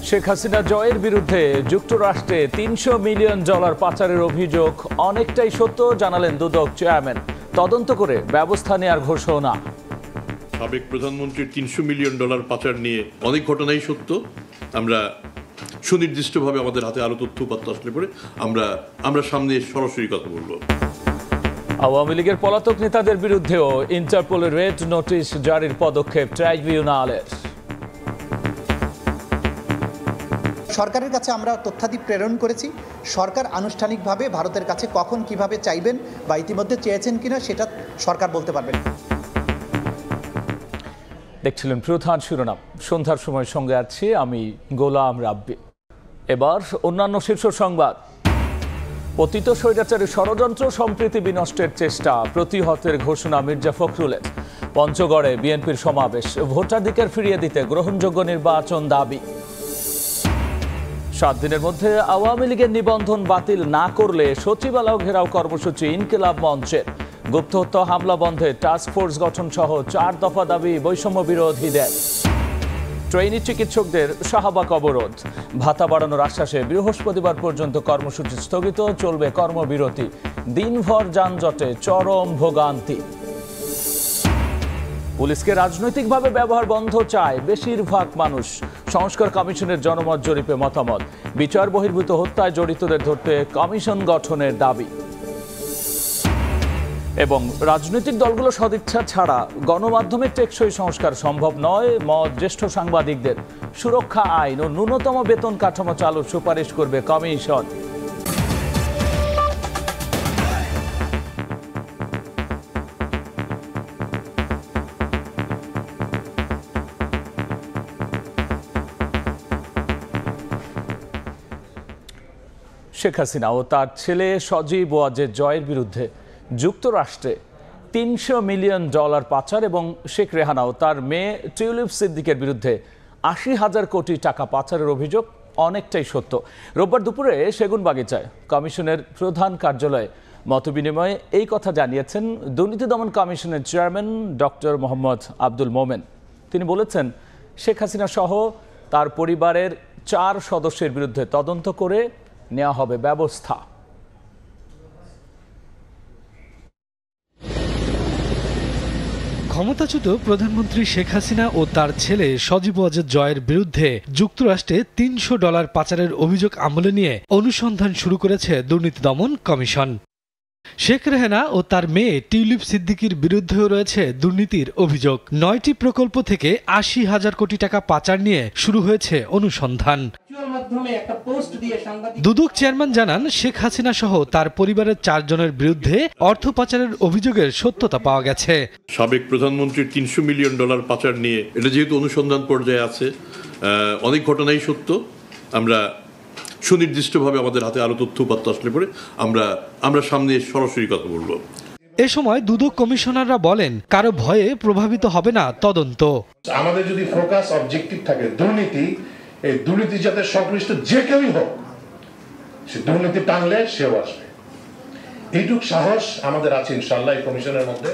শেখ হাসিনা জয়ের বিরুদ্ধে যুক্তরাষ্ট্রে $300 মিলিয়ন পাচারের অভিযোগ অনেকটাই সত্য জানালেন দুদক চেয়ারম্যান। তদন্ত করে ব্যবস্থা নেওয়ার ঘোষণা। সাবেক প্রধানমন্ত্রীর $300 মিলিয়ন পাচার নিয়ে অনেক ঘটনাই সত্য। আমরা সুনির্দিষ্টভাবে আমাদের হাতে আরো তথ্য উপাত্ত আসলে পরে আমরা সামনে সরাসরি কথা বলবো। আওয়ামী লীগের পলাতক নেতাদের বিরুদ্ধেও ইন্টারপোলের রেড নোটিশ জারির পদক্ষেপ ট্রাইব্যুনালের। সরকারের কাছে আমরা তথ্যাদি প্রেরণ করেছি। সরকার আনুষ্ঠানিকভাবে ভারতের কাছে কখন কিভাবে চাইবেন বা ইতিমধ্যে চেয়েছেন কিনা সেটা সরকার বলতে পারবেন। দেখছিলেন প্রধান শিরোনাম। সন্ধ্যার সময় সঙ্গে আছি আমি গোলাম রাব্বি। এবার অন্যান্য শীর্ষ সংবাদ। পতিত স্বৈরাচারের ষড়যন্ত্র সম্প্রীতি বিনষ্টের চেষ্টা প্রতিহতের ঘোষণা মির্জা ফখরুলের। পঞ্চগড়ে বিএনপির সমাবেশ। ভোটাধিকার ফিরিয়ে দিতে গ্রহণযোগ্য নির্বাচন দাবি। 7 দিনের মধ্যে আওয়ামী লীগের নিবন্ধন বাতিল না করলে সচিবালয় ঘেরাও কর্মসূচি ইনকিলাব মঞ্চের। গুপ্তহত্যা হামলা বন্ধে টাস্কফোর্স গঠন সহ 4 দফা দাবি বৈষম্য বিরোধীদের। ট্রেনি চিকিৎসকদের শাহবাগ অবরোধ। ভাতা বাড়ানোর আশ্বাসে বৃহস্পতিবার পর্যন্ত কর্মসূচি স্থগিত, চলবে কর্মবিরতি। দিনভর যানজটে চরম ভোগান্তি। পুলিশকে রাজনৈতিকভাবে ব্যবহার বন্ধ চায় বেশিরভাগ মানুষ। সংস্কার কমিশনের জনমত জরিপে মতামত। বিচার বহির্ভূত হত্যায় জড়িতদের ধরতে কমিশন গঠনের দাবি। এবং রাজনৈতিক দলগুলো সদিচ্ছা ছাড়া গণমাধ্যমের টেকসই সংস্কার সম্ভব নয় মত জ্যেষ্ঠ সাংবাদিকদের। সুরক্ষা আইন ও ন্যূনতম বেতন কাঠামো চালুর সুপারিশ করবে কমিশন। শেখ হাসিনা ও তার ছেলে সজীব ওয়াজেদ জয়ের বিরুদ্ধে যুক্তরাষ্ট্রে $300 মিলিয়ন পাচার এবং শেখ রেহানা ও তার মেয়ে টিউলিপ সিদ্দিকের বিরুদ্ধে 80,000 কোটি টাকা পাচারের অভিযোগ অনেকটাই সত্য। রোববার দুপুরে সেগুনবাগিচায় কমিশনের প্রধান কার্যালয়ে মতবিনিময়ে এই কথা জানিয়েছেন দুর্নীতি দমন কমিশনের চেয়ারম্যান ডক্টর মোহাম্মদ আব্দুল মোমেন। তিনি বলেছেন, শেখ হাসিনা সহ তার পরিবারের 4 সদস্যের বিরুদ্ধে তদন্ত করে নেওয়া হবে ব্যবস্থা। ক্ষমতাচ্যুত প্রধানমন্ত্রী শেখ হাসিনা ও তার ছেলে সজীব ওয়াজেদ জয়ের বিরুদ্ধে যুক্তরাষ্ট্রে $300 পাচারের অভিযোগ আমলে নিয়ে অনুসন্ধান শুরু করেছে দুর্নীতি দমন কমিশন। শেখ রেহানা ও তার মেয়ে টিউলিপ সিদ্দিকির বিরুদ্ধেও রয়েছে দুর্নীতির অভিযোগ। 9টি প্রকল্প থেকে 80,000 কোটি টাকা পাচার নিয়ে শুরু হয়েছে অনুসন্ধান। দুদক চেয়ারম্যান জানান, শেখ হাসিনা সহ তার পরিবারের 4 জনের বিরুদ্ধে অর্থ পাচারের অভিযোগের সত্যতা পাওয়া গেছে। সাবেক প্রধানমন্ত্রীর $300 মিলিয়ন পাচার নিয়ে এটা যেহেতু অনুসন্ধান পর্যায়ে আছে, অনেক ঘটনাই সত্য। আমরা সুনির্দিষ্টভাবে আমাদের হাতে আরো তথ্য উপাত্ত আসলে পরে আমরা সামনে সরাসরি কথা বলবো। এ সময় দুদক কমিশনাররা বলেন, কারো ভয়ে প্রভাবিত হবে না তদন্ত। আমাদের যদি ফোকাস অবজেক্টিভ থাকে দুর্নীতি, এই দুর্নীতি যাতে সংশ্লিষ্ট যে কেউই হোক সে দুর্নীতি টানলে সেও আসবে, এইটুক সাহস আমাদের আছে ইনশাআল্লাহ এই কমিশনের মধ্যে।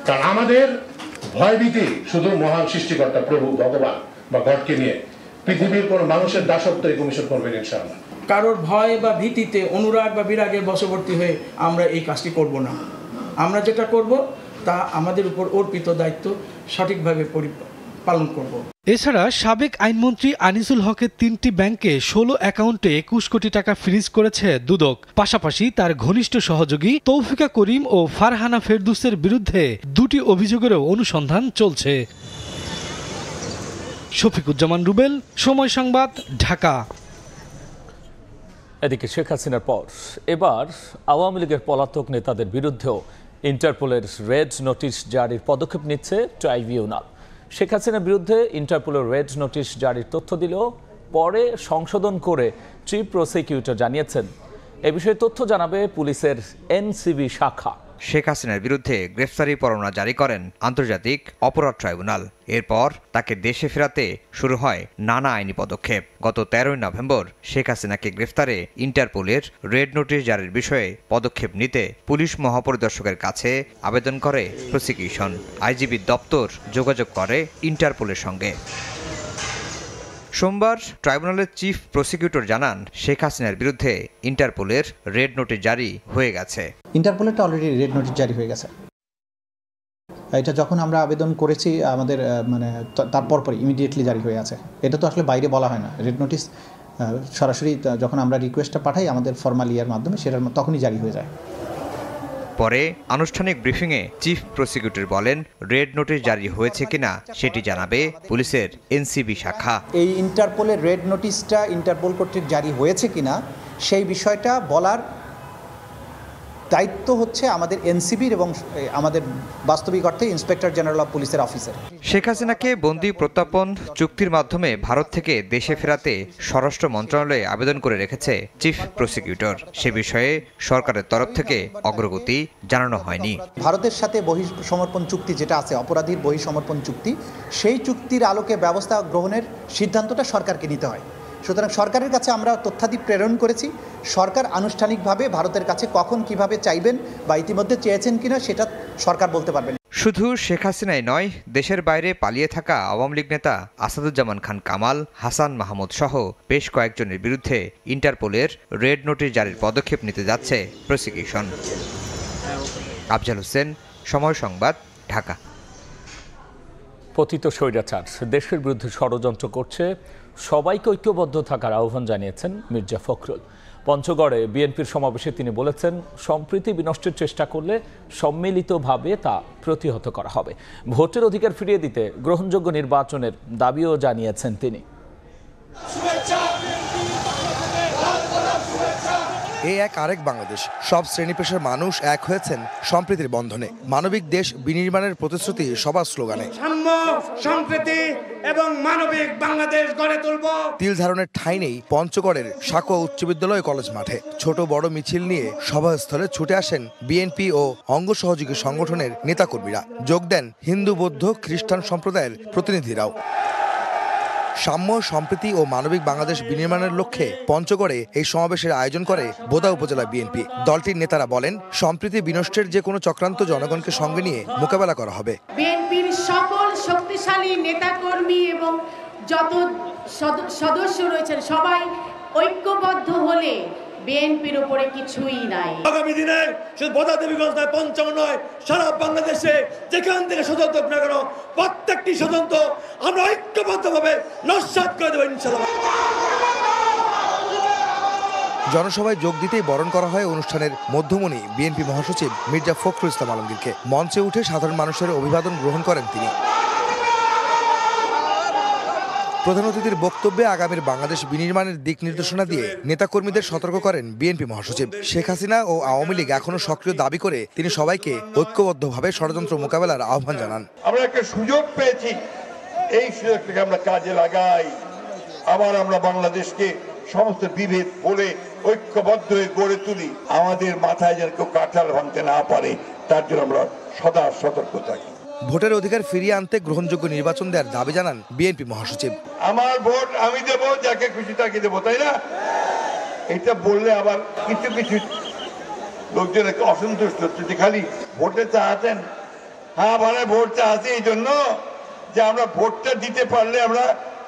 কারণ আমাদের ভয়ভীতি শুধু মহান সৃষ্টিকর্তা প্রভু ভগবান বা গডকে নিয়ে, পৃথিবীর কোন মানুষের দাসত্ব এই কমিশন করবেন ইনশাআল্লাহ। কারোর ভয় বা ভীতিতে, অনুরাগ বা বিরাগের বশবর্তী হয়ে আমরা এই কাজটি করব না। আমরা যেটা করব তা আমাদের উপর অর্পিত দায়িত্ব সঠিকভাবে পালন করব। এছাড়া সাবেক আইনমন্ত্রী আনিসুল হকের 3টি ব্যাংকে 16 অ্যাকাউন্টে 21 কোটি টাকা ফ্রিজ করেছে দুদক। পাশাপাশি তার ঘনিষ্ঠ সহযোগী তৌফিকা করিম ও ফারহানা ফেরদৌসের বিরুদ্ধে 2টি অভিযোগেরও অনুসন্ধান চলছে। শফিকুজ্জামান রুবেল, সময় সংবাদ, ঢাকা। এদিকে শেখ হাসিনার পর এবার আওয়ামী লীগের পলাতক নেতাদের বিরুদ্ধেও ইন্টারপোলের রেড নোটিশ জারির পদক্ষেপ নিচ্ছে ট্রাইব্যুনাল। শেখ হাসিনার বিরুদ্ধে ইন্টারপোলের রেড নোটিশ জারির তথ্য দিলেও পরে সংশোধন করে চিফ প্রসিকিউটর জানিয়েছেন, এ বিষয়ে তথ্য জানাবে পুলিশের এনসিবি শাখা। শেখ হাসিনার বিরুদ্ধে গ্রেফতারি পরোয়ানা জারি করেন আন্তর্জাতিক অপরাধ ট্রাইব্যুনাল। এরপর তাকে দেশে ফেরাতে শুরু হয় নানা আইনি পদক্ষেপ। গত 13 নভেম্বর শেখ হাসিনাকে গ্রেফতারে ইন্টারপোলের রেড নোটিশ জারির বিষয়ে পদক্ষেপ নিতে পুলিশ মহাপরিদর্শকের কাছে আবেদন করে প্রসিকিউশন। আইজিবি দপ্তর যোগাযোগ করে ইন্টারপোলের সঙ্গে। সোমবার ট্রাইব্যুনালের চিফ প্রসিকিউটর জানান, শেখ হাসিনার বিরুদ্ধে ইন্টারপোলের রেড নোটিশ জারি হয়ে গেছে। ইন্টারপোলেরটা অলরেডি রেড নোটিশ জারি হয়ে গেছে। এটা যখন আমরা আবেদন করেছি আমাদের তার পরপরই ইমিডিয়েটলি জারি হয়ে আছে। এটা তো আসলে বাইরে বলা হয় না। রেড নোটিশ সরাসরি যখন আমরা রিকোয়েস্টটা পাঠাই আমাদের ফর্মাল ইয়ার মাধ্যমে, সেটার তখনই জারি হয়ে যায়। পরে আনুষ্ঠানিক ব্রিফিংয়ে চিফ প্রসিকিউটর বলেন, রেড নোটিশ জারি হয়েছে কিনা সেটি জানাবে পুলিশের এনসিবি শাখা। এই ইন্টারপোলের রেড নোটিশটা ইন্টারপোল কর্তৃক জারি হয়েছে কিনা সেই বিষয়টা বলার দায়িত্ব হচ্ছে আমাদের এনসিবির এবং আমাদের বাস্তবিক অর্থে ইন্সপেক্টর জেনারেল অফ পুলিশের অফিসার। শেখ হাসিনাকে বন্দি প্রত্যাপন চুক্তির মাধ্যমে ভারত থেকে দেশে ফেরাতে স্বরাষ্ট্র মন্ত্রণালয়ে আবেদন করে রেখেছে চিফ প্রসিকিউটর। সে বিষয়ে সরকারের তরফ থেকে অগ্রগতি জানানো হয়নি। ভারতের সাথে বহিঃসমর্পণ চুক্তি যেটা আছে, অপরাধীর বহিঃসমর্পণ চুক্তি, সেই চুক্তির আলোকে ব্যবস্থা গ্রহণের সিদ্ধান্তটা সরকারকে নিতে হয়। সুতরাং সরকারের কাছে আমরা তথ্যাদি প্রেরণ করেছি। সরকার আনুষ্ঠানিকভাবে ভারতের কাছে কখন কিভাবে চাইবেন বা ইতিমধ্যে চেয়েছেন কিনা সেটা সরকার বলতে পারবেন। শুধু শেখ হাসিনাই নয়, দেশের বাইরে পালিয়ে থাকা আওয়ামী লীগ নেতা আসাদুজ্জামান খান কামাল, হাসান মাহমুদ সহ বেশ কয়েকজনের বিরুদ্ধে ইন্টারপোলের রেড নোটিশ জারির পদক্ষেপ নিতে যাচ্ছে প্রসিকিউশন। আফজাল হোসেন, সময় সংবাদ, ঢাকা। পতিত স্বৈরাচার দেশের বিরুদ্ধে ষড়যন্ত্র করছে, সবাইকে ঐক্যবদ্ধ থাকার আহ্বান জানিয়েছেন মির্জা ফখরুল। পঞ্চগড়ে বিএনপির সমাবেশে তিনি বলেছেন, সম্প্রীতি বিনষ্টের চেষ্টা করলে সম্মিলিতভাবে তা প্রতিহত করা হবে। ভোটের অধিকার ফিরিয়ে দিতে গ্রহণযোগ্য নির্বাচনের দাবিও জানিয়েছেন তিনি। এই এক আরেক বাংলাদেশ, সব শ্রেণী পেশার মানুষ এক হয়েছেন সম্প্রীতির বন্ধনে। মানবিক দেশ বিনির্মাণের প্রতিশ্রুতি সবার স্লোগানে। সাম্য, সম্প্রীতি এবং মানবিক বাংলাদেশ গড়ে তুলব। তিল ধারণের ঠাঁই নেই পঞ্চগড়ের সাকুয়া উচ্চ বিদ্যালয় কলেজ মাঠে। ছোট বড় মিছিল নিয়ে সভাস্থলে ছুটে আসেন বিএনপি ও অঙ্গ সহযোগী সংগঠনের নেতাকর্মীরা। যোগ দেন হিন্দু, বৌদ্ধ, খ্রিস্টান সম্প্রদায়ের প্রতিনিধিরাও। সাম্য, সম্প্রীতি ও মানবিক বাংলাদেশ বিনির্মাণের লক্ষ্যে পঞ্চগড়ে এই সমাবেশের আয়োজন করে বোদা উপজেলা বিএনপি। দলটির নেতারা বলেন, সম্প্রীতি বিনষ্টের যে কোনো চক্রান্ত জনগণকে সঙ্গে নিয়ে মোকাবেলা করা হবে। বিএনপির সকল শক্তিশালী নেতাকর্মী এবং যত সদস্য রয়েছেন সবাই ঐক্যবদ্ধ হলে বিএনপির উপরে কিছুই নাই। আগামী দিনে শুধু বোদা দেবীগঞ্জ নয়, পঞ্চম নয়, সারা বাংলাদেশে যেখান থেকে ষড়যন্ত্র না কেন প্রত্যেকটি ষড়যন্ত্র আমরা ঐক্যবদ্ধভাবে নস্যাৎ করে দেবো ইনশাআল্লাহ। জনসভায় যোগ দিতেই বরণ করা হয় অনুষ্ঠানের মধ্যমণি বিএনপি মহাসচিব মির্জা ফখরুল ইসলাম আলমগীরকে। মঞ্চে উঠে সাধারণ মানুষের অভিবাদন গ্রহণ করেন তিনি। প্রধান অতিথির বক্তব্যে আগামীর বাংলাদেশ বিনির্মাণের দিক নির্দেশনা দিয়ে নেতাকর্মীদের সতর্ক করেন বিএনপি মহাসচিব। শেখ হাসিনা ও আওয়ামী লীগ এখনো সক্রিয় দাবি করে তিনি সবাইকে ঐক্যবদ্ধভাবে ষড়যন্ত্র মোকাবেলার আহ্বান জানান। আমরা একটা সুযোগ পেয়েছি, এই সুযোগটাকে আমরা কাজে লাগাই। আবার আমরা বাংলাদেশকে সমস্ত বিভেদ বলে ঐক্যবদ্ধ হয়ে গড়ে তুলি। আমাদের মাথায় যেন কেউ কাঁঠাল ভাঙতে না পারে, তার জন্য আমরা সদা সতর্ক থাকি। ভোটের অধিকার ফিরিয়ে আনতে গ্রহণযোগ্য নির্বাচন দেওয়ার দাবি জানান বিএনপি মহাসচিব। আমার ভোট আমি দেব, যাকে খুশি তাকে দেবো, তাই না? এটা বললে আবার কিছু কিছু লোকজন অসন্তুষ্ট হচ্ছে যে খালি ভোটে চাচ্ছেন। হ্যাঁ, মানে ভোট চাচ্ছি এই জন্য যে আমরা ভোটটা দিতে পারলে আমরা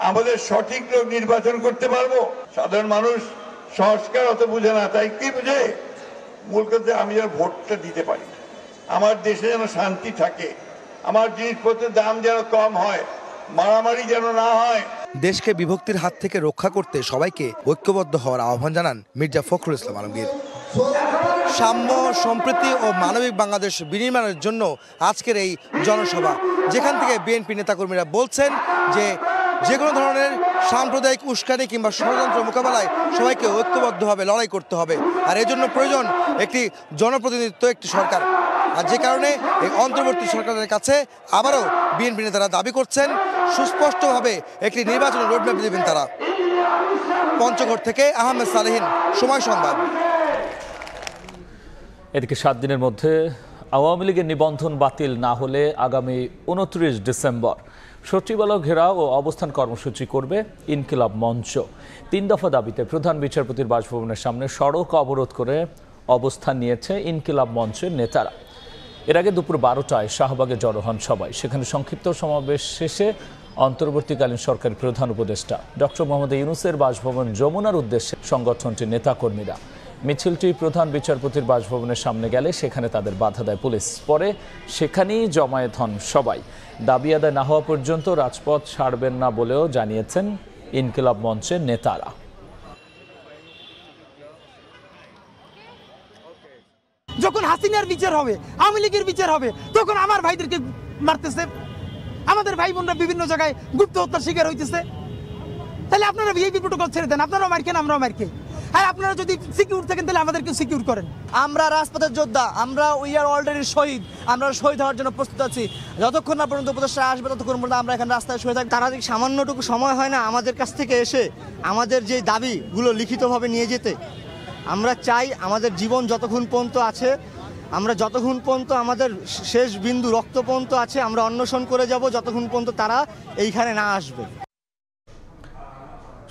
আমাদের সঠিক লোক নির্বাচন করতে পারবো। সাধারণ মানুষ সংস্কার অত বুঝে না, তাই কি বুঝে? মূল কথা আমি যেন ভোটটা দিতে পারি, আমার দেশে যেন শান্তি থাকে, আমার জিনিসপত্রের দাম যেন কম হয়, মারামারি যেন না হয়। দেশকে বিভক্তির হাত থেকে রক্ষা করতে সবাইকে ঐক্যবদ্ধ হওয়ার আহ্বান জানান মির্জা ফখরুল ইসলাম আলমগীর। সাম্য, সম্প্রীতি ও মানবিক বাংলাদেশ বিনির্মাণের জন্য আজকের এই জনসভা, যেখান থেকে বিএনপি নেতাকর্মীরা বলছেন যে কোনো ধরনের সাম্প্রদায়িক উস্কানি কিংবা ষড়যন্ত্র মোকাবেলায় সবাইকে ঐক্যবদ্ধভাবে লড়াই করতে হবে। আর এজন্য প্রয়োজন একটি জনপ্রতিনিধিত্ব, একটি সরকার। আর যে কারণে এই অন্তর্বর্তী সরকারের কাছে আবারও বিএনপি নেতারা দাবি করছেন সুস্পষ্টভাবে একটি নির্বাচনের রোডম্যাপ দেবেন তারা। পঞ্চগড় থেকে আহমেদ সালেহীন, সময় সংবাদ। এদিকে 7 দিনের মধ্যে আওয়ামী লীগের নিবন্ধন বাতিল না হলে আগামী 29 ডিসেম্বর সচিবালয় ঘেরাও ও অবস্থান কর্মসূচি করবে ইনকিলাব মঞ্চ। 3 দফা দাবিতে প্রধান বিচারপতির বাসভবনের সামনে সড়ক অবরোধ করে অবস্থান নিয়েছে ইনকিলাব মঞ্চের নেতারা। এর আগে দুপুর 12টায় শাহবাগে জড়ো হন সবাই। সেখানে সংক্ষিপ্ত সমাবেশ শেষে অন্তর্বর্তীকালীন সরকারের প্রধান উপদেষ্টা ডক্টর মোহাম্মদ ইউনূসের বাসভবন যমুনার উদ্দেশ্যে সংগঠনটির নেতাকর্মীরা। মিছিলটি প্রধান বিচারপতির বাসভবনের সামনে গেলে সেখানে তাদের বাধা দেয় পুলিশ। পরে সেখানেই জমায়েত হন সবাই। দাবি আদায় না হওয়া পর্যন্ত রাজপথ ছাড়বেন না বলেও জানিয়েছেন ইনকিলাব মঞ্চের নেতারা। যখন হাসিনার বিচার হবে, আওয়ামী লীগের বিচার হবে, তখন আমার ভাইদেরকে মারতেছে, আমাদের ভাই বোনরা বিভিন্ন জায়গায় গুপ্ত হত্যার শিকার হইতেছে। তাহলে আপনারা ভিআইপি প্রোটোকল ছেড়ে দেন, আপনারাও মারকেন, আমরাও মারকে। আর আপনারা যদি সিকিউর থাকেন তাহলে আমাদেরকেও সিকিউর করেন। আমরা রাজপথের যোদ্ধা, আমরা উই আর অলরেডি শহীদ, আমরা শহীদ হওয়ার জন্য প্রস্তুত আছি। যতক্ষণ না পর্যন্ত উপদেষ্টা আসবে ততক্ষণ পর্যন্ত আমরা এখানে রাস্তায় শুয়ে থাকি। তারা যদি সামান্যটুকু সময় হয় না আমাদের কাছ থেকে এসে আমাদের যে দাবিগুলো লিখিতভাবে নিয়ে যেতে, আমরা চাই আমাদের জীবন যতক্ষণ পর্যন্ত আছে, আমরা যতক্ষণ পর্যন্ত আমাদের শেষ বিন্দু রক্ত পর্যন্ত আছে, আমরা অন্বেষণ করে যাব যতক্ষণ পর্যন্ত তারা এইখানে না আসবে।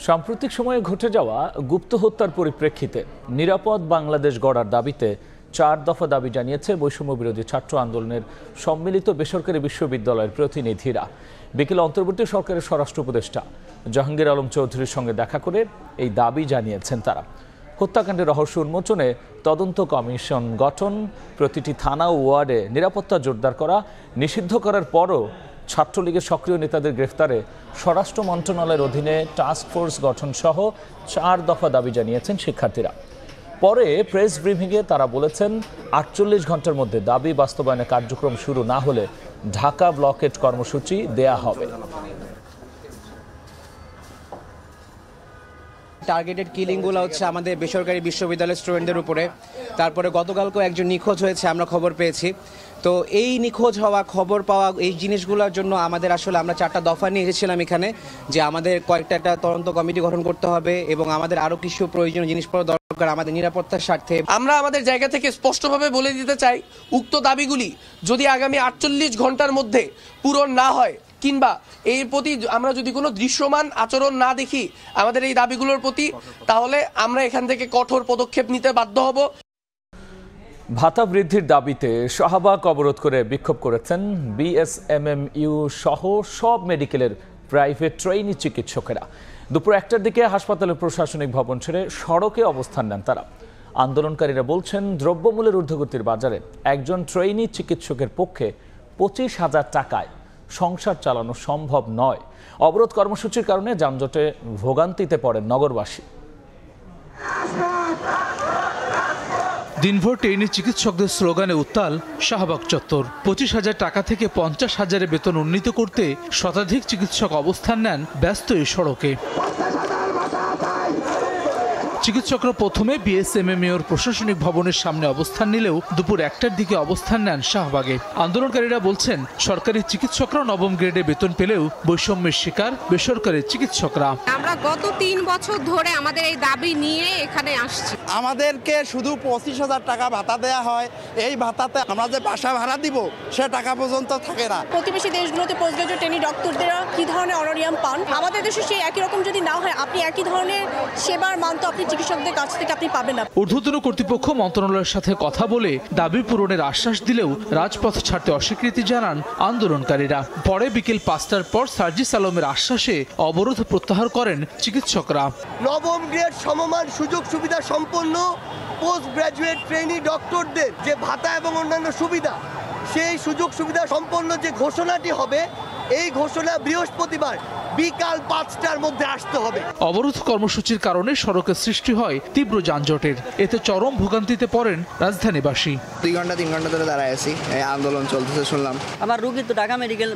সাম্প্রতিক সময়ে ঘটে যাওয়া গুপ্ত হত্যার পরিপ্রেক্ষিতে নিরাপদ বাংলাদেশ গড়ার দাবিতে 4 দফা দাবি জানিয়েছে বৈষম্য বিরোধী ছাত্র আন্দোলনের সম্মিলিত বেসরকারি বিশ্ববিদ্যালয়ের প্রতিনিধিরা। বিকেলে অন্তর্বর্তী সরকারের স্বরাষ্ট্র উপদেষ্টা জাহাঙ্গীর আলম চৌধুরীর সঙ্গে দেখা করে এই দাবি জানিয়েছেন তারা। হত্যাকাণ্ডের রহস্য উন্মোচনে তদন্ত কমিশন গঠন, প্রতিটি থানা ও ওয়ার্ডে নিরাপত্তা জোরদার করা, নিষিদ্ধ করার পরও ছাত্রলীগের সক্রিয় নেতাদের গ্রেফতারে স্বরাষ্ট্র মন্ত্রণালয়ের অধীনে টাস্ক ফোর্স গঠন সহ 4 দফা দাবি জানিয়েছেন শিক্ষার্থীরা। পরে প্রেস ব্রিফিংয়ে তারা বলেছেন 48 ঘন্টার মধ্যে দাবি বাস্তবায়নের কার্যক্রম শুরু না হলে ঢাকা ব্লকেট কর্মসূচি দেয়া হবে। টার্গেটেড কিলিংগুলো হচ্ছে আমাদের বেসরকারি বিশ্ববিদ্যালয়ের স্টুডেন্টদের উপরে। তারপরে গতকালকেও একজন নিখোঁজ হয়েছে, আমরা খবর পেয়েছি। তো এই নিখোঁজ হওয়া, খবর পাওয়া, এই জিনিসগুলোর জন্য আমাদের আসলে আমরা 4টা দফা নিয়ে এসেছিলাম এখানে, যে আমাদের কয়েকটা তদন্ত কমিটি গঠন করতে হবে এবং আমাদের আরও কিছু প্রয়োজনীয় জিনিসপত্র দরকার আমাদের নিরাপত্তার স্বার্থে। আমরা আমাদের জায়গা থেকে স্পষ্টভাবে বলে দিতে চাই, উক্ত দাবিগুলি যদি আগামী 48 ঘন্টার মধ্যে পূরণ না হয় কিংবা এর প্রতি আমরা যদি কোনো দৃশ্যমান আচরণ না দেখি আমাদের এই দাবিগুলোর প্রতি, তাহলে আমরা এখান থেকে কঠোর পদক্ষেপ নিতে বাধ্য হব। ভাতা বৃদ্ধির দাবিতে শাহবাগ অবরোধ করে বিক্ষোভ করেছেন বিএসএমএমইউ সহ সব মেডিকেলের প্রাইভেট ট্রেইনি চিকিৎসকেরা। দুপুর 1টার দিকে হাসপাতালের প্রশাসনিক ভবন ছেড়ে সড়কে অবস্থান নেন তারা। আন্দোলনকারীরা বলছেন, দ্রব্যমূল্যের ঊর্ধ্বগতির বাজারে একজন ট্রেইনি চিকিৎসকের পক্ষে 25,000 টাকায় সংসার চালানো সম্ভব নয়। অবরোধ কর্মসূচির কারণে যানজটে ভোগান্তিতে পড়েন নগরবাসী। দিনভর ট্রেনি চিকিৎসকদের স্লোগানে উত্তাল শাহবাগ চত্বর। 25,000 টাকা থেকে 50,000-এ বেতন উন্নীত করতে শতাধিক চিকিৎসক অবস্থান নেন ব্যস্ত এই সড়কে। চিকিৎসকরা প্রথমে বিএসএমএমইউর প্রশাসনিক ভবনের সামনে অবস্থান নিলেও দুপুর 1টার দিকে অবস্থান নেন শাহবাগে। আন্দোলনকারীরা বলছেন, সরকারি চিকিৎসকরা নবম গ্রেডে বেতন পেলেও বৈষম্যের শিকার বেসরকারি চিকিৎসকরা। আমরা গত 3 বছর ধরে আমাদের এই দাবি নিয়ে এখানে আসছি। আমাদেরকে শুধু 25,000 টাকা ভাতা দেয়া হয়, এই ভাতাতে আমরা যে বাসা ভাড়া দিব সে টাকা পর্যন্ত থাকে না। প্রতিবেশী দেশগুলোতে পোস্ট গ্রাজুয়েট ট্রেনি ডক্টরদেরা কি ধরনের অনারিয়াম পান, আমাদের দেশে সেই একই রকম যদি না হয়, আপনি একই ধরনের সেবার মান তো আপনি চিকিৎসকদের কাছ থেকে আপনি পাবেন না। ঊর্ধ্বতন কর্তৃপক্ষ মন্ত্রণালয়ের সাথে কথা বলে দাবি পূরণের আশ্বাস দিলেও রাজপথ ছাড়তে অস্বীকৃতি জানান আন্দোলনকারীরা। পরে বিকেল 5টার পর সার্জিস আলমের আশ্বাসে অবরোধ প্রত্যাহার করেন চিকিৎসকরা। নবম গ্রেড সমমান সুযোগ সুবিধা সম্পন্ন পোস্ট গ্রাজুয়েট ট্রেনি ডক্টরদের যে ভাতা এবং অন্যান্য সুবিধা, সেই সুযোগ সুবিধা সম্পন্ন যে ঘোষণাটি হবে, এই ঘোষণা বৃহস্পতিবার বিকাল 5টার মধ্যে আসতে হবে। অবরোধ কর্মসূচির কারণে সড়কে সৃষ্টি হয় তীব্র যানজটের। এতে চরম ভোগান্তিতে পড়েন রাজধানীবাসী। 2 ঘন্টা 3 ঘন্টা ধরে দাঁড়ায় আছি, এই আন্দোলন চলতেছে শুনলাম। আমার রোগী তো ঢাকা মেডিকেল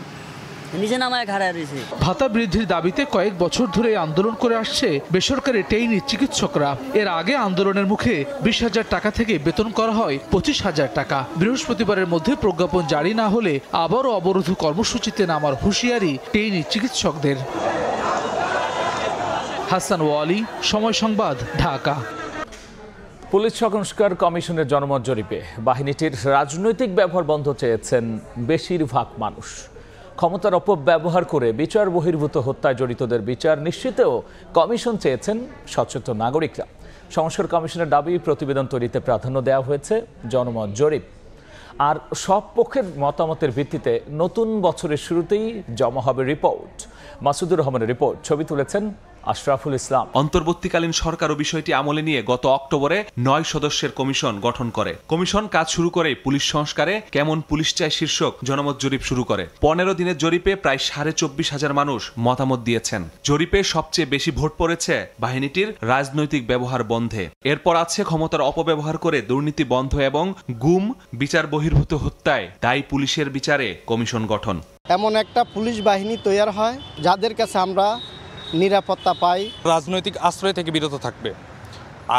নিচে নামায় খাড়ায় রয়েছে। ভাতা বৃদ্ধির দাবিতে কয়েক বছর ধরে আন্দোলন করে আসছে বেসরকারি ট্রেইনি চিকিৎসকরা। এর আগে আন্দোলনের মুখে 20,000 টাকা থেকে বেতন করা হয় 25,000 টাকা। বৃহস্পতিবারের মধ্যে প্রজ্ঞাপন জারি না হলে আবারও অবরোধ কর্মসূচিতে নামার হুঁশিয়ারি ট্রেইনি চিকিৎসকদের। হাসান ওয়ালি, সময় সংবাদ, ঢাকা। পুলিশ সংস্কার কমিশনের জনমত জরিপে বাহিনীটির রাজনৈতিক ব্যবহার বন্ধ চেয়েছেন বেশিরভাগ মানুষ। ক্ষমতার অপব্যবহার করে বিচার বহির্ভূত হত্যায় জড়িতদের বিচার নিশ্চিতেও কমিশন চেয়েছেন সচেতন নাগরিকরা। সংস্কার কমিশনের দাবি, প্রতিবেদন তৈরিতে প্রাধান্য দেওয়া হয়েছে জনমত জরিপ। আর সব পক্ষের মতামতের ভিত্তিতে নতুন বছরের শুরুতেই জমা হবে রিপোর্ট। মাসুদুর রহমানের রিপোর্ট, ছবি তুলেছেন আশরাফুল ইসলাম। অন্তর্বর্তীকালীন সরকারও বিষয়টি আমলে নিয়ে গত অক্টোবরে 9 সদস্যের কমিশন গঠন করে। কমিশন কাজ শুরু করে পুলিশ সংস্কারে কেমন পুলিশ চাই শীর্ষক জনমত জরিপ শুরু করে। 15 দিনের জরিপে প্রায় 24,500 মানুষ মতামত দিয়েছেন। জরিপে সবচেয়ে বেশি ভোট পড়েছে বাহিনীটির রাজনৈতিক ব্যবহার বন্ধে। এরপর আছে ক্ষমতার অপব্যবহার করে দুর্নীতি বন্ধ এবং গুম, বিচার বহির্ভূত হত্যায় দায়ী পুলিশের বিচারে কমিশন গঠন। এমন একটা পুলিশ বাহিনী তৈরি হয় যাদের কাছে আমরা নিরাপত্তা পাই। রাজনৈতিক আশ্রয় থেকে বিরত থাকবে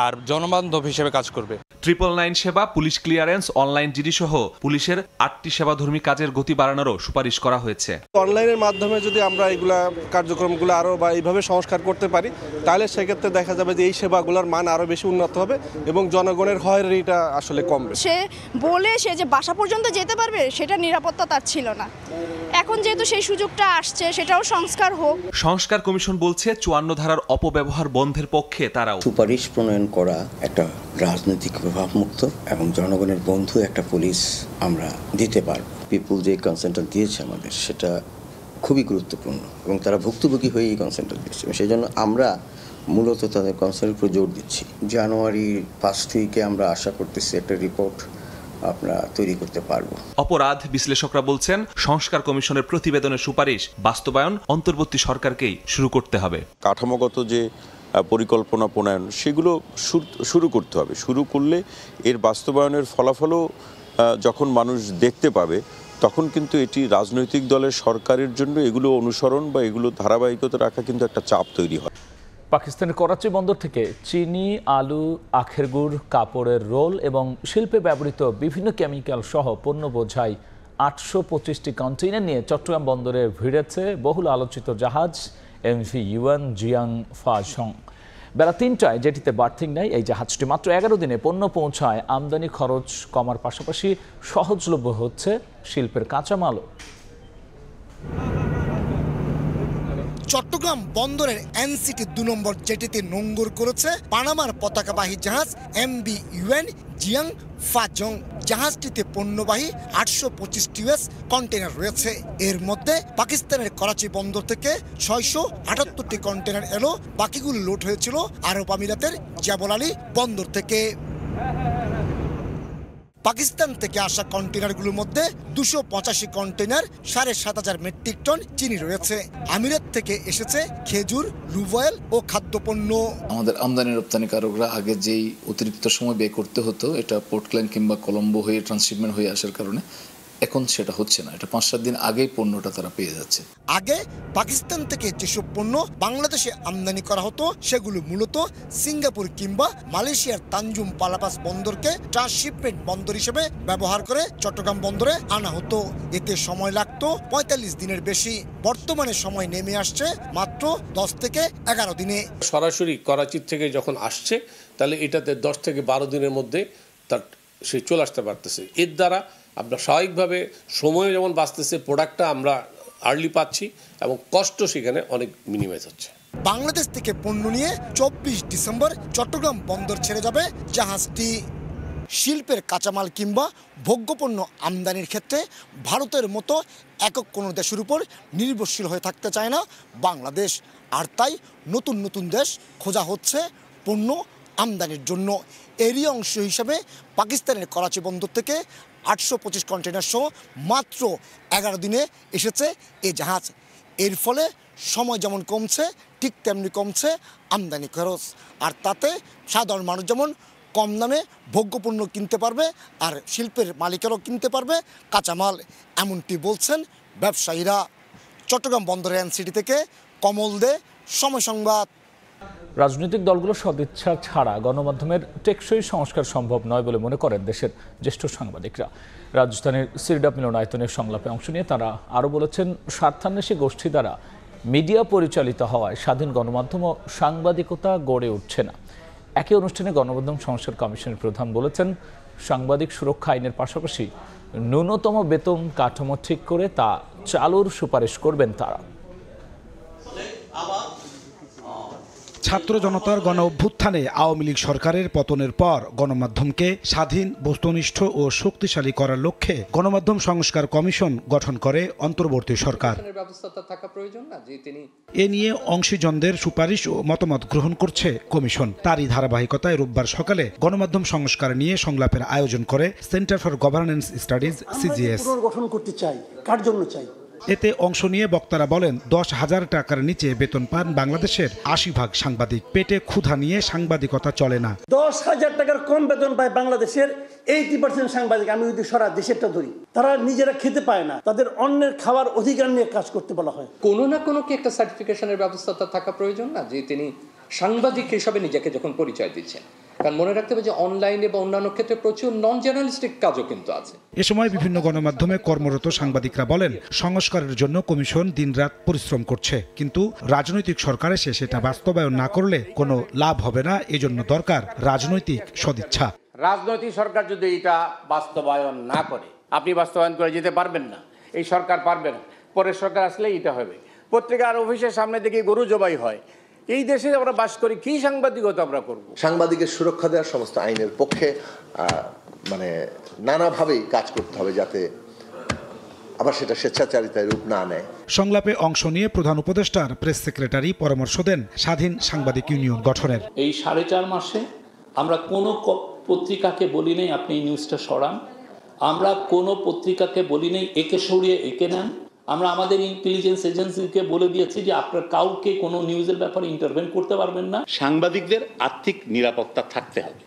আর জনবান্ধব হিসেবে কাজ করবে। 999 সেবা, পুলিশ ক্লিয়ারেন্স, অনলাইন জিডি সহ পুলিশের 8টি সেবাধর্মী কাজের গতি বাড়ানোরও সুপারিশ করা হয়েছে। অনলাইনের মাধ্যমে যদি আমরা এগুলা কার্যক্রমগুলো আরও বা এইভাবে সংস্কার করতে পারি তাহলে সেক্ষেত্রে দেখা যাবে যে এই সেবাগুলোর মান আরও বেশি উন্নত হবে এবং জনগণের হয়রানিটা আসলে কমবে। সে যে বাসা পর্যন্ত যেতে পারবে সেটা নিরাপত্তা তার ছিল না। এখন যেহেতু সেই সুযোগটা আসছে সেটাও সংস্কার হোক। সংস্কার কমিশন বলছে 54 ধারার অপব্যবহার বন্ধের পক্ষে তারাও। সুপারিশ প্রণয়ন করা একটা রাজনৈতিক প্রভাবমুক্ত এবং জনগণের বন্ধু একটা পুলিশ আমরা দিতে পারব। পিপুল যে কনসেন্টটা দিয়েছে আমাদের সেটা খুবই গুরুত্বপূর্ণ এবং তারা ভুক্তভোগী হয়ে এই কনসেন্টটা দিয়েছে। সেই জন্য আমরা মূলত তাদের কনসেন্টের উপর জোর দিচ্ছি। জানুয়ারির 1 উইকে আমরা আশা করতেছি একটা রিপোর্ট আমরা তৈরি করতে পারবো। অপরাধ বিশ্লেষকরা বলছেন সংস্কার কমিশনের প্রতিবেদনের সুপারিশ বাস্তবায়ন অন্তর্বর্তী সরকারকেই শুরু করতে হবে। কাঠামোগত যে পরিকল্পনা প্রণয়ন সেগুলো শুরু করতে হবে। শুরু করলে এর বাস্তবায়নের ফলাফলও যখন মানুষ দেখতে পাবে তখন কিন্তু এটি রাজনৈতিক দলের সরকারের জন্য এগুলো অনুসরণ বা এগুলো ধারাবাহিকতা রাখা কিন্তু একটা চাপ তৈরি হয়। পাকিস্তানের করাচি বন্দর থেকে চিনি, আলু, আখের গুড়, কাপড়ের রোল এবং শিল্পে ব্যবহৃত বিভিন্ন কেমিক্যাল সহ পণ্য বোঝাই 825টি কন্টেইনার নিয়ে চট্টগ্রাম বন্দরে ভিড়েছে বহুল আলোচিত জাহাজ MV ইউয়ান জিয়াং ফাজং। বেলা 3টায় যেটিতে বার্থিং নেয় এই জাহাজটি মাত্র 11 দিনে পণ্য পৌঁছায়। আমদানি খরচ কমার পাশাপাশি সহজলভ্য হচ্ছে শিল্পের কাঁচামালও। চট্টগ্রাম বন্দরের এনসিটি 2 নম্বর জেটিতে নোঙ্গর করেছে পানামার পতাকাবাহী জাহাজ MV ইউয়ান জিয়াং ফাজং। জাহাজটিতে পণ্যবাহী 825 US কন্টেনার রয়েছে। এর মধ্যে পাকিস্তানের করাচি বন্দর থেকে 678টি কন্টেনার এলো। বাকিগুলো লোড হয়েছিল আরব আমিরাতের জাবল আলী বন্দর থেকে। পাকিস্তান থেকে আসা কন্টেনারগুলোর মধ্যে 285 কন্টেনার 7,500 মেট্রিক টন চিনি রয়েছে। আমিরাত থেকে এসেছে খেজুর, লুভ অয়েল ও খাদ্যপণ্য। আমাদের আমদানি রপ্তানিকারকরা আগে যেই অতিরিক্ত সময় ব্যয় করতে হতো এটা পোর্টল্যান্ড কিংবা কলম্বো হয়ে ট্রান্সশিপমেন্ট হয়ে আসার কারণে এখন সেটা হচ্ছে না। এটা 5-7 দিন আগেই পণ্যটা তারা পেয়ে যাচ্ছে। আগে পাকিস্তান থেকে যেসব পণ্য বাংলাদেশে আমদানি করা হতো সেগুলো মূলত সিঙ্গাপুর কিংবা মালয়েশিয়ার তানজুম পালাপাস বন্দরকে ট্রান্সশিপমেন্ট বন্দর হিসেবে ব্যবহার করে চট্টগ্রাম বন্দরে আনা হতো। এতে সময় লাগতো 45 দিনের বেশি। বর্তমানে সময় নেমে আসছে মাত্র 10 থেকে 11 দিনে। সরাসরি করাচি থেকে যখন আসছে তাহলে এটাতে 10 থেকে 12 দিনের মধ্যে তার সে চলে আসতে পারতেছে। এর দ্বারা আমরা স্বাভাবিকভাবে সময় যেমন বাঁচতেছে, প্রোডাক্টটা আমরা আর্লি পাচ্ছি এবং কষ্ট সেখানে অনেক মিনিমাইজ হচ্ছে। বাংলাদেশ থেকে পণ্য নিয়ে 24 ডিসেম্বর চট্টগ্রাম বন্দর ছেড়ে যাবে জাহাজটি। শিল্পের কাঁচামাল কিংবা ভোগ্যপণ্য আমদানির ক্ষেত্রে ভারতের মতো একক কোনো দেশের উপর নির্ভরশীল হয়ে থাকতে চায় না বাংলাদেশ। আর তাই নতুন নতুন দেশ খোঁজা হচ্ছে পণ্য আমদানির জন্য। এরই অংশ হিসাবে পাকিস্তানের করাচি বন্দর থেকে 825 কন্টেনার সহ মাত্র 11 দিনে এসেছে এই জাহাজ। এর ফলে সময় যেমন কমছে ঠিক তেমনি কমছে আমদানি খরচ। আর তাতে সাধারণ মানুষ যেমন কম দামে ভোগ্যপণ্য কিনতে পারবে আর শিল্পের মালিকেরাও কিনতে পারবে কাঁচামাল, এমনটি বলছেন ব্যবসায়ীরা। চট্টগ্রাম বন্দরের এনসিটি থেকে কমল দে, সময় সংবাদ। রাজনৈতিক দলগুলোর সদিচ্ছা ছাড়া গণমাধ্যমের টেকসই সংস্কার সম্ভব নয় বলে মনে করেন দেশের জ্যেষ্ঠ সাংবাদিকরা। রাজধানীর সিরডাপ মিলনায়তনের সংলাপে অংশ নিয়ে তারা আরও বলেছেন, স্বার্থান্বেষী গোষ্ঠী দ্বারা মিডিয়া পরিচালিত হওয়ায় স্বাধীন গণমাধ্যম ও সাংবাদিকতা গড়ে উঠছে না। একই অনুষ্ঠানে গণমাধ্যম সংস্কার কমিশনের প্রধান বলেছেন, সাংবাদিক সুরক্ষা আইনের পাশাপাশি ন্যূনতম বেতন কাঠামো ঠিক করে তা চালুর সুপারিশ করবেন তারা। ছাত্র জনতার গণ অভ্যুত্থানে আওয়ামী লীগ সরকারের পতনের পর গণমাধ্যমকে স্বাধীন, বস্তুনিষ্ঠ ও শক্তিশালী করার লক্ষ্যে গণমাধ্যম সংস্কার কমিশন গঠন করে অন্তর্বর্তী সরকার। এ নিয়ে অংশীজনদের সুপারিশ ও মতামত গ্রহণ করছে কমিশন। তারই ধারাবাহিকতায় রোববার সকালে গণমাধ্যম সংস্কার নিয়ে সংলাপের আয়োজন করে centre for governance studies CGS। গঠন করতে চাই, কার জন্য চাই? এতে অংশ নিয়ে বক্তারা বলেন, 10,000 টাকার নিচে বেতন পান বাংলাদেশের 80% সাংবাদিক। পেটে ক্ষুধা নিয়ে সাংবাদিকতা চলে না। 10,000 টাকার কম বেতন পায় বাংলাদেশের 80% সাংবাদিক। আমি যদি সারা দেশেরটা ধরি, তারা নিজেরা খেতে পায় না, তাদের অন্যের খাওয়ার অধিকার নিয়ে কাজ করতে বলা হয়। কোনো না কোনো কি একটা সার্টিফিকেশনের ব্যবস্থা থাকা প্রয়োজন না, যে তিনি সাংবাদিক হিসাবে নিজেকে যখন পরিচয় দিচ্ছেন। কারণ মনে রাখতে হবে যে অনলাইনে বা অন্যান্য ক্ষেত্রে প্রচুর নন জার্নালিস্টিক কাজও কিন্তু আছে। এ সময় বিভিন্ন গণমাধ্যমে কর্মরত সাংবাদিকরা বলেন, সংস্কারের জন্য কমিশন দিনরাত পরিশ্রম করছে, কিন্তু রাজনৈতিক সরকার এসে সেটা বাস্তবায়ন না করলে কোনো লাভ হবে না। এজন্য দরকার রাজনৈতিক সদিচ্ছা। রাজনৈতিক সরকার যদি এটা বাস্তবায়ন না করে, আপনি বাস্তবায়ন করে যেতে পারবেন না, এই সরকার পারবে না। পরের সরকার আসলে এটা হবে। পত্রিকার অফিসের সামনে দেখি গরু জবাই হয়। এই দেশে আমরা বাস করি, কি সাংবাদিকতা আমরা করব? সাংবাদিকের সুরক্ষা দেওয়ার সমস্ত আইনের পক্ষে নানাভাবেই কাজ করতে হবে, যাতে আবার সেটা স্বেচ্ছাচারিতায় রূপ না নেয়। সংলাপে অংশ নিয়ে প্রধান উপদেষ্টার প্রেস সেক্রেটারি পরামর্শ দেন স্বাধীন সাংবাদিক ইউনিয়ন গঠনের। এই 4.5 মাসে আমরা কোনো পত্রিকাকে বলি নেই আপনি এই নিউজটা সরান, আমরা কোনো পত্রিকাকে বলি নেই একে সরিয়ে একে নেন। আমরা আমাদের ইন্টেলিজেন্স এজেন্সিকে বলে দিয়েছি যে আপনারা কাউকে কোনো নিউজের ব্যাপারে ইন্টারভেন করতে পারবেন না। সাংবাদিকদের আর্থিক নিরাপত্তা থাকতে হবে।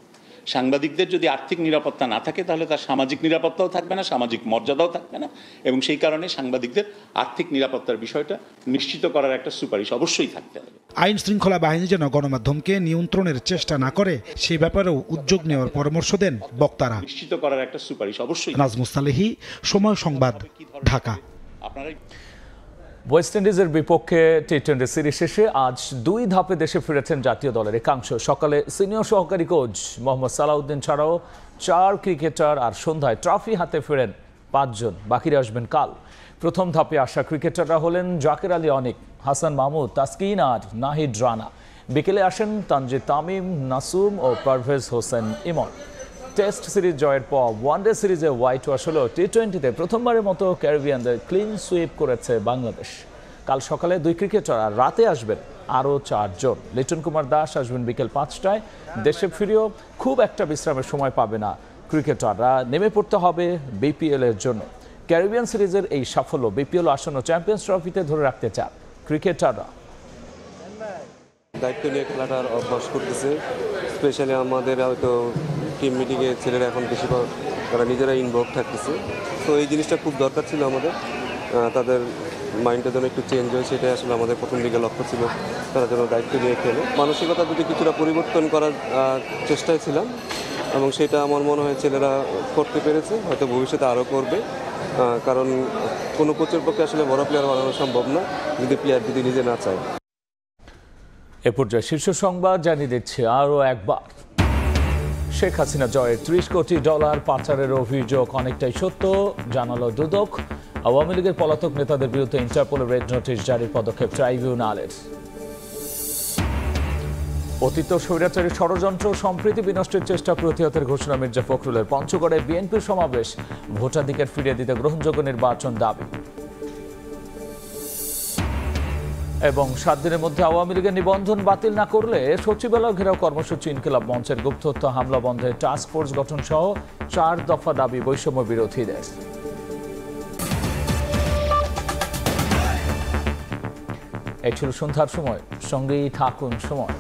সাংবাদিকদের যদি আর্থিক নিরাপত্তা না থাকে, তাহলে তার সামাজিক নিরাপত্তাও থাকবে না, সামাজিক মর্যাদাও থাকবে না। এবং সেই কারণে সাংবাদিকদের আর্থিক নিরাপত্তার বিষয়টা নিশ্চিত করার একটা সুপারিশ অবশ্যই থাকতে হবে। আইন শৃঙ্খলা বাহিনী যেন গণমাধ্যমকে নিয়ন্ত্রণের চেষ্টা না করে, সেই ব্যাপারেও উদ্যোগ নেওয়ার পরামর্শ দেন বক্তারা। নিশ্চিত করার একটা সুপারিশ অবশ্যই। নাজমুস সালেহী, সময় সংবাদ, ঢাকা। ওয়েস্ট ইন্ডিজের বিপক্ষে টি-20 সিরিজ শেষে আজ 2 ধাপে দেশে ফিরেছেন জাতীয় দলের একাংশ। সকালে সিনিয়র সহকারী কোচ মোহাম্মদ সালাউদ্দিন ছাড়াও 4 ক্রিকেটার, আর সন্ধ্যায় ট্রফি হাতে ফেরেন 5 জন। বাকিরা আসবেন কাল। প্রথম ধাপে আসা ক্রিকেটাররা হলেন জাকের আলী অনিক, হাসান মাহমুদ, তাসকিন আর নাহিদ রানা। বিকেলে আসেন তানজিদ তামিম, নাসুম ও পারভেজ হোসেন ইমন। টেস্ট সিরিজ জয়ের পর ওয়ানডে সিরিজে হোয়াইট ওয়াশ হলো টি-20তে প্রথমবারের মতো ক্যারিবিয়ানদের ক্লিন সুইপ করেছে বাংলাদেশ। কাল সকালে 2 ক্রিকেটার, আর রাতে আসবেন আরও 4 জন। লিটন কুমার দাস আসবেন বিকেল 5টায়। দেশে ফিরেও খুব একটা বিশ্রামের সময় পাবে না ক্রিকেটাররা, নেমে পড়তে হবে বিপিএল এর জন্য। ক্যারিবিয়ান সিরিজের এই সাফল্য বিপিএল আসন্ন চ্যাম্পিয়ন্স ট্রফিতে ধরে রাখতে চান ক্রিকেটাররা। দায়িত্ব নিয়ে খেলাটার অভ্যাস করতেছে, স্পেশালি আমাদের হয়তো টিম মিটিংয়ে ছেলেরা এখন বেশি তারা নিজেরা ইনভলভ থাকতেছে। তো এই জিনিসটা খুব দরকার ছিল আমাদের, তাদের মাইন্ডটা যেন একটু চেঞ্জ হয়, সেটাই আসলে আমাদের প্রথম দিকে লক্ষ্য ছিল। তারা যেন দায়িত্ব নিয়ে খেলে, মানসিকতা যদি কিছুটা পরিবর্তন করার চেষ্টায় ছিলাম, এবং সেটা আমার মনে হয় ছেলেরা করতে পেরেছে, হয়তো ভবিষ্যতে আরও করবে। কারণ কোনো কোচের পক্ষে আসলে বড় প্লেয়ার বানানো সম্ভব না যদি প্লেয়ার যদি নিজে না চায়। এ পর্যায়ে শীর্ষ সংবাদ জানিয়ে দিচ্ছে আরও একবার। শেখ হাসিনা জয়ের $30 কোটি পাচারের অভিযোগ অনেকটাই সত্য, জানালো দুদক। আওয়ামী লীগের পলাতক নেতাদের বিরুদ্ধে ইন্টারপোলের রেড নোটিশ জারির পদক্ষেপ ট্রাইব্যুনালের। অতীত স্বৈরাচারী ষড়যন্ত্র সম্প্রীতি বিনষ্টের চেষ্টা প্রতিহতের ঘোষণা মির্জা ফখরুলের। পঞ্চগড়ে বিএনপির সমাবেশ, ভোটাধিকার ফিরিয়ে দিতে গ্রহণযোগ্য নির্বাচন দাবি। এবং 7 দিনের মধ্যে আওয়ামী লীগের নিবন্ধন বাতিল না করলে সচিবালয় ঘেরাও কর্মসূচি। ইনকিলাব মঞ্চের গুপ্ত হত্যা হামলা বন্ধে টাস্ক ফোর্স গঠন সহ 4 দফা দাবি বৈষম্য বিরোধীদের। এই ছিল সন্ধ্যার সময়, সঙ্গেই থাকুন সময়।